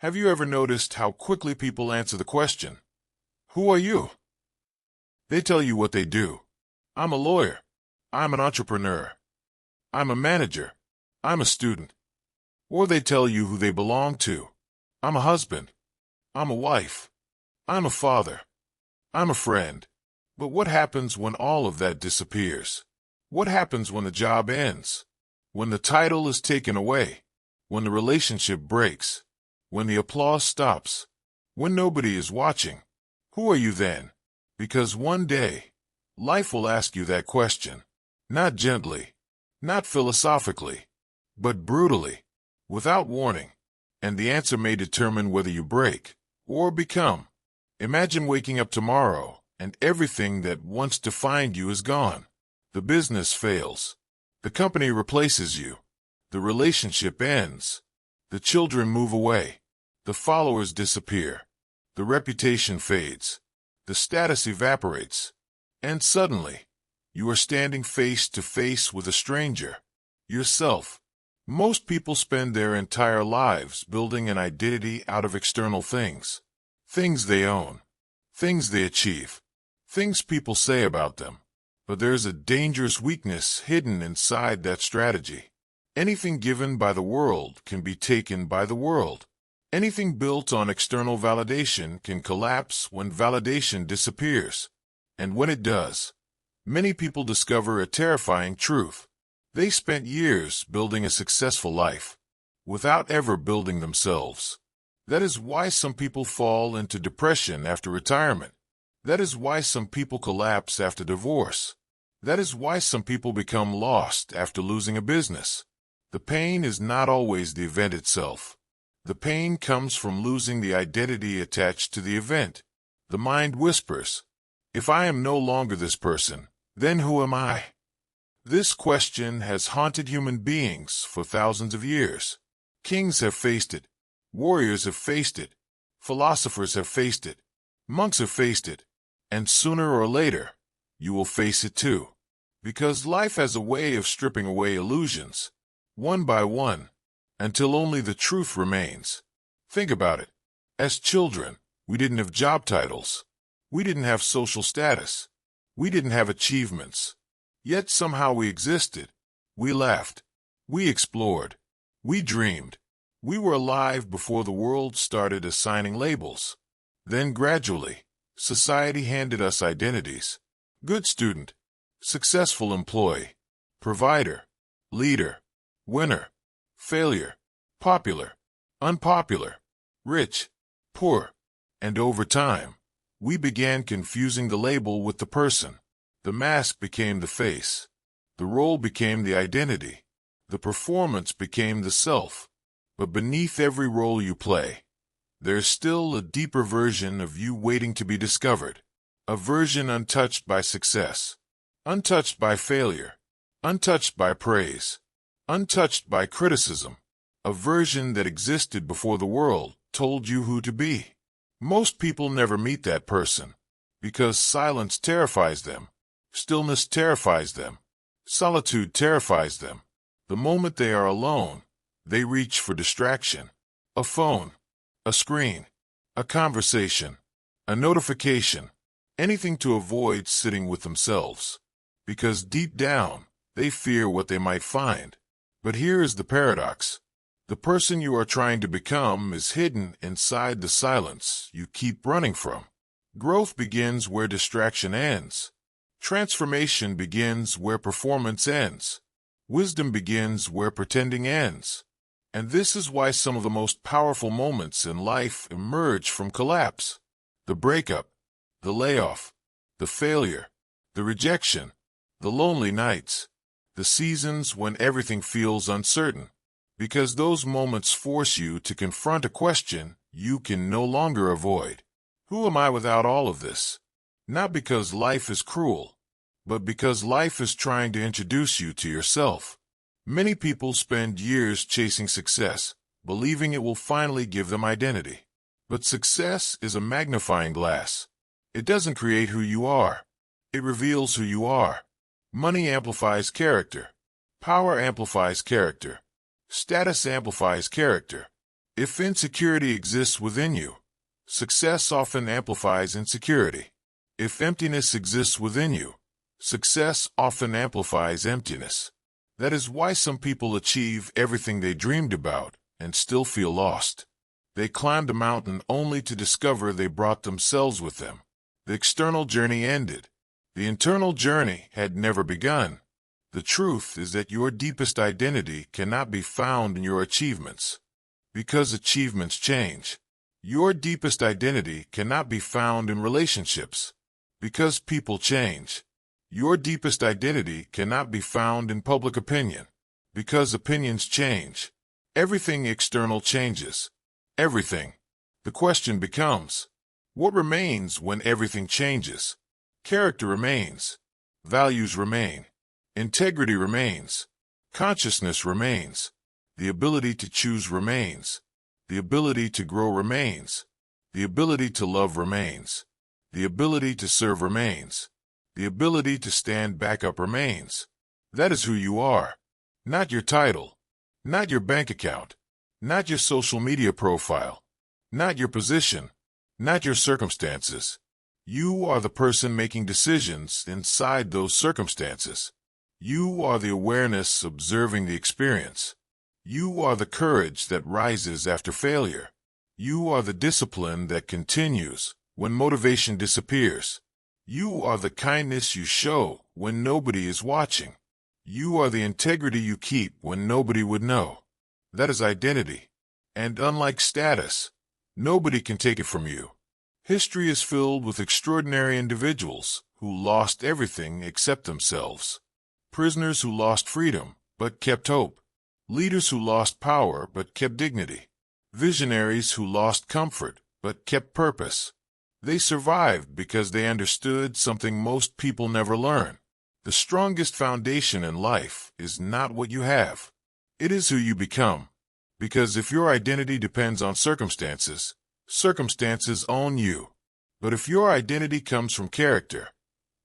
Have you ever noticed how quickly people answer the question, "Who are you?" They tell you what they do. I'm a lawyer. I'm an entrepreneur. I'm a manager. I'm a student. Or they tell you who they belong to. I'm a husband. I'm a wife. I'm a father. I'm a friend. But what happens when all of that disappears? What happens when the job ends? When the title is taken away? When the relationship breaks? When the applause stops? When nobody is watching? Who are you then? Because one day, life will ask you that question. Not gently, not philosophically, but brutally, without warning. And the answer may determine whether you break or become. Imagine waking up tomorrow and everything that once defined you is gone. The business fails. The company replaces you. The relationship ends. The children move away. The followers disappear. The reputation fades. The status evaporates. And suddenly, you are standing face to face with a stranger, yourself. Most people spend their entire lives building an identity out of external things. Things they own. Things they achieve. Things people say about them. But there's a dangerous weakness hidden inside that strategy. Anything given by the world can be taken by the world. Anything built on external validation can collapse when validation disappears. And when it does, many people discover a terrifying truth. They spent years building a successful life without ever building themselves. That is why some people fall into depression after retirement. That is why some people collapse after divorce. That is why some people become lost after losing a business. The pain is not always the event itself. The pain comes from losing the identity attached to the event. The mind whispers, "If I am no longer this person, then who am I?" This question has haunted human beings for thousands of years. Kings have faced it. Warriors have faced it. Philosophers have faced it. Monks have faced it. And sooner or later, you will face it too. Because life has a way of stripping away illusions, one by one, until only the truth remains. Think about it. As children, we didn't have job titles. We didn't have social status. We didn't have achievements. Yet somehow we existed. We laughed. We explored. We dreamed. We were alive before the world started assigning labels. Then gradually, society handed us identities. Good student, successful employee, provider, leader, winner, failure, popular, unpopular, rich, poor. And over time, we began confusing the label with the person. The mask became the face. The role became the identity. The performance became the self. But beneath every role you play, there's still a deeper version of you waiting to be discovered. A version untouched by success, untouched by failure, untouched by praise, untouched by criticism. A version that existed before the world told you who to be. Most people never meet that person because silence terrifies them. Stillness terrifies them. Solitude terrifies them. The moment they are alone, they reach for distraction. A phone, a screen, a conversation, a notification, anything to avoid sitting with themselves. Because deep down, they fear what they might find. But here is the paradox. The person you are trying to become is hidden inside the silence you keep running from. Growth begins where distraction ends. Transformation begins where performance ends. Wisdom begins where pretending ends. And this is why some of the most powerful moments in life emerge from collapse. The breakup, the layoff, the failure, the rejection, the lonely nights, the seasons when everything feels uncertain. Because those moments force you to confront a question you can no longer avoid. Who am I without all of this? Not because life is cruel, but because life is trying to introduce you to yourself. Many people spend years chasing success, believing it will finally give them identity. But success is a magnifying glass. It doesn't create who you are. It reveals who you are. Money amplifies character. Power amplifies character. Status amplifies character. If insecurity exists within you, success often amplifies insecurity. If emptiness exists within you, success often amplifies emptiness. That is why some people achieve everything they dreamed about and still feel lost. They climbed a mountain only to discover they brought themselves with them. The external journey ended. The internal journey had never begun. The truth is that your deepest identity cannot be found in your achievements, because achievements change. Your deepest identity cannot be found in relationships, because people change. Your deepest identity cannot be found in public opinion, because opinions change. Everything external changes. Everything. The question becomes, what remains when everything changes? Character remains. Values remain. Integrity remains. Consciousness remains. The ability to choose remains. The ability to grow remains. The ability to love remains. The ability to serve remains. The ability to stand back up remains. That is who you are. Not your title. Not your bank account. Not your social media profile. Not your position. Not your circumstances. You are the person making decisions inside those circumstances. You are the awareness observing the experience. You are the courage that rises after failure. You are the discipline that continues when motivation disappears. You are the kindness you show when nobody is watching. You are the integrity you keep when nobody would know. That is identity. And unlike status, nobody can take it from you. History is filled with extraordinary individuals who lost everything except themselves. Prisoners who lost freedom but kept hope. Leaders who lost power but kept dignity. Visionaries who lost comfort but kept purpose. They survived because they understood something most people never learn. The strongest foundation in life is not what you have. It is who you become. Because if your identity depends on circumstances, circumstances own you. But if your identity comes from character,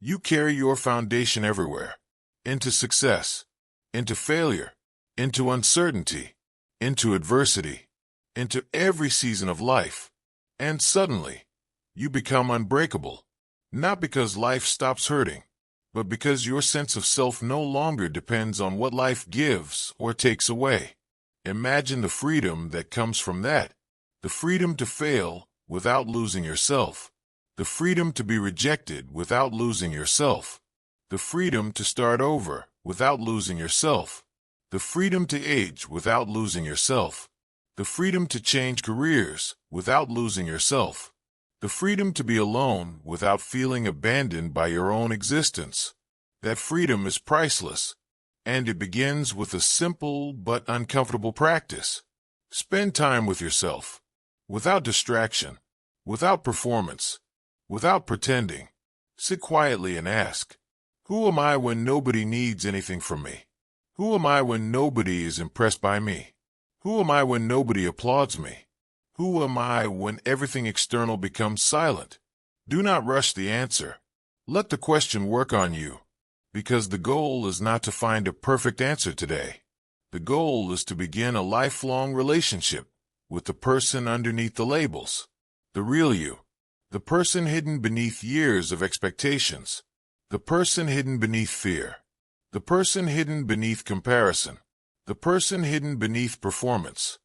you carry your foundation everywhere. Into success, into failure, into uncertainty, into adversity, into every season of life. And suddenly, you become unbreakable. Not because life stops hurting, but because your sense of self no longer depends on what life gives or takes away. Imagine the freedom that comes from that. The freedom to fail without losing yourself. The freedom to be rejected without losing yourself. The freedom to start over without losing yourself. The freedom to age without losing yourself. The freedom to change careers without losing yourself. The freedom to be alone without feeling abandoned by your own existence. That freedom is priceless, and it begins with a simple but uncomfortable practice. Spend time with yourself, without distraction, without performance, without pretending. Sit quietly and ask, who am I when nobody needs anything from me? Who am I when nobody is impressed by me? Who am I when nobody applauds me? Who am I when everything external becomes silent? Do not rush the answer. Let the question work on you. Because the goal is not to find a perfect answer today. The goal is to begin a lifelong relationship with the person underneath the labels. The real you. The person hidden beneath years of expectations. The person hidden beneath fear. The person hidden beneath comparison. The person hidden beneath performance.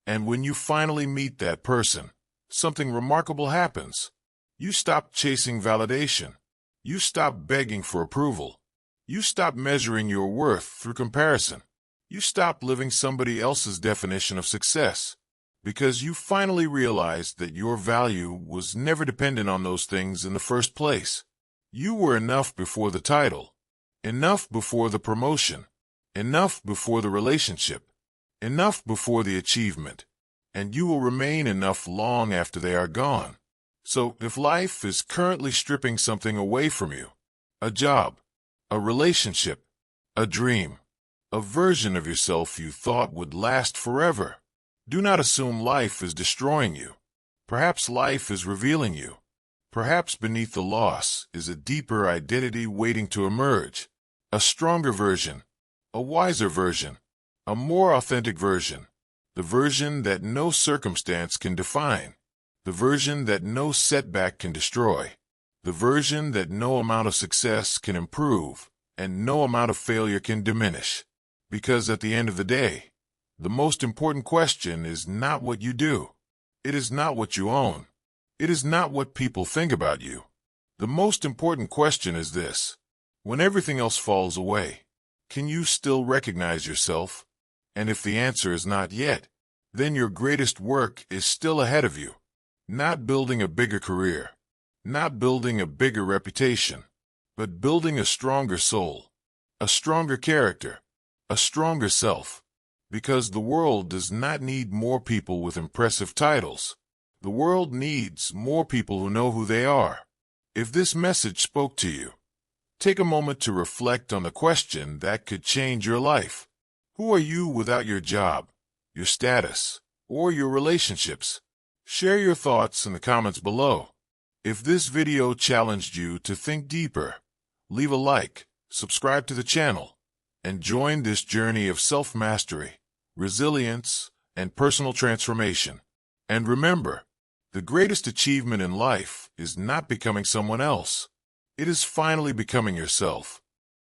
And when you finally meet that person, something remarkable happens. You stop chasing validation. You stop begging for approval. You stop measuring your worth through comparison. You stop living somebody else's definition of success. Because you finally realized that your value was never dependent on those things in the first place. You were enough before the title, enough before the promotion, enough before the relationship, enough before the achievement, and you will remain enough long after they are gone. So if life is currently stripping something away from you, a job, a relationship, a dream, a version of yourself you thought would last forever, do not assume life is destroying you. Perhaps life is revealing you. Perhaps beneath the loss is a deeper identity waiting to emerge, a stronger version, a wiser version, a more authentic version. the version that no circumstance can define, the version that no setback can destroy, the version that no amount of success can improve, and no amount of failure can diminish. Because at the end of the day, the most important question is not what you do. It is not what you own. It is not what people think about you. The most important question is this: when everything else falls away, can you still recognize yourself? And if the answer is not yet, then your greatest work is still ahead of you. Not building a bigger career, not building a bigger reputation, but building a stronger soul, a stronger character, a stronger self. Because the world does not need more people with impressive titles. The world needs more people who know who they are. If this message spoke to you, take a moment to reflect on the question that could change your life. Who are you without your job, your status, or your relationships? Share your thoughts in the comments below. If this video challenged you to think deeper, leave a like, subscribe to the channel, and join this journey of self-mastery, resilience, and personal transformation. And remember, the greatest achievement in life is not becoming someone else. It is finally becoming yourself.